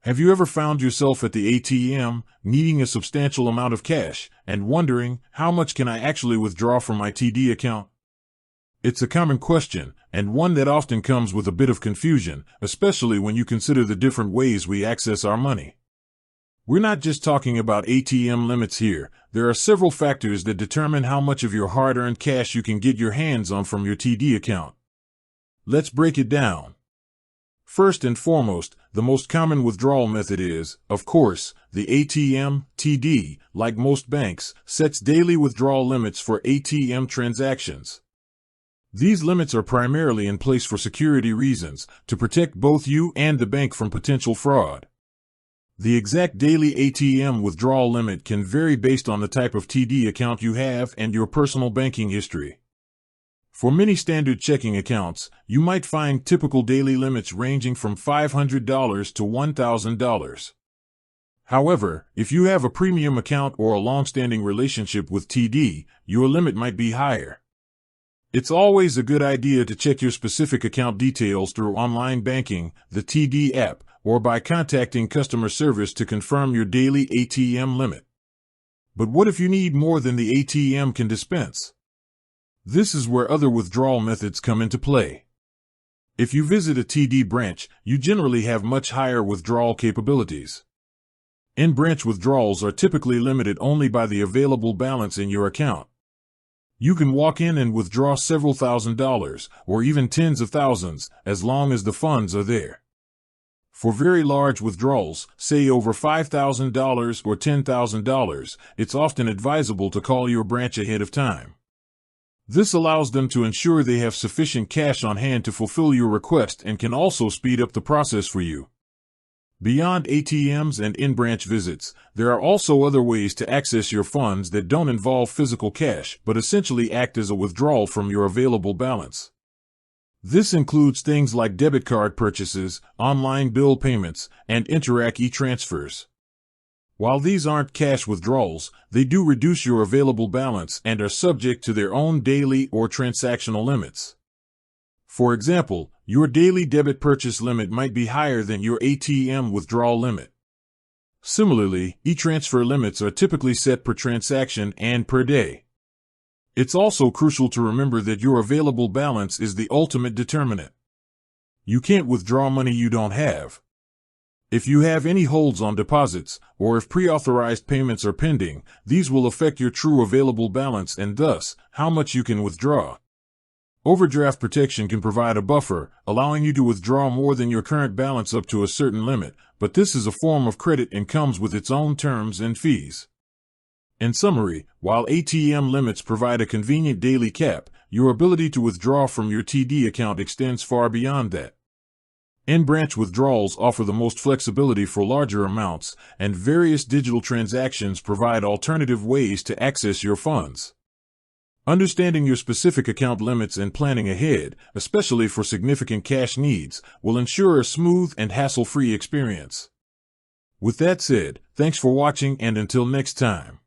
Have you ever found yourself at the ATM, needing a substantial amount of cash, and wondering, how much can I actually withdraw from my TD account? It's a common question, and one that often comes with a bit of confusion, especially when you consider the different ways we access our money. We're not just talking about ATM limits here. There are several factors that determine how much of your hard-earned cash you can get your hands on from your TD account. Let's break it down. First and foremost, the most common withdrawal method is, of course, the ATM. TD, like most banks, sets daily withdrawal limits for ATM transactions. These limits are primarily in place for security reasons, to protect both you and the bank from potential fraud. The exact daily ATM withdrawal limit can vary based on the type of TD account you have and your personal banking history. For many standard checking accounts, you might find typical daily limits ranging from $500 to $1,000. However, if you have a premium account or a long-standing relationship with TD, your limit might be higher. It's always a good idea to check your specific account details through online banking, the TD app, or by contacting customer service to confirm your daily ATM limit. But what if you need more than the ATM can dispense? This is where other withdrawal methods come into play. If you visit a TD branch, you generally have much higher withdrawal capabilities. In-branch withdrawals are typically limited only by the available balance in your account. You can walk in and withdraw several $1,000s, or even tens of thousands, as long as the funds are there. For very large withdrawals, say over $5,000 or $10,000, it's often advisable to call your branch ahead of time. This allows them to ensure they have sufficient cash on hand to fulfill your request and can also speed up the process for you. Beyond ATMs and in-branch visits, there are also other ways to access your funds that don't involve physical cash but essentially act as a withdrawal from your available balance. This includes things like debit card purchases, online bill payments, and Interac e-transfers. While these aren't cash withdrawals, they do reduce your available balance and are subject to their own daily or transactional limits. For example, your daily debit purchase limit might be higher than your ATM withdrawal limit. Similarly, e-transfer limits are typically set per transaction and per day. It's also crucial to remember that your available balance is the ultimate determinant. You can't withdraw money you don't have. If you have any holds on deposits, or if pre-authorized payments are pending, these will affect your true available balance and thus, how much you can withdraw. Overdraft protection can provide a buffer, allowing you to withdraw more than your current balance up to a certain limit, but this is a form of credit and comes with its own terms and fees. In summary, while ATM limits provide a convenient daily cap, your ability to withdraw from your TD account extends far beyond that. In-branch withdrawals offer the most flexibility for larger amounts, and various digital transactions provide alternative ways to access your funds. Understanding your specific account limits and planning ahead, especially for significant cash needs, will ensure a smooth and hassle-free experience. With that said, thanks for watching and until next time.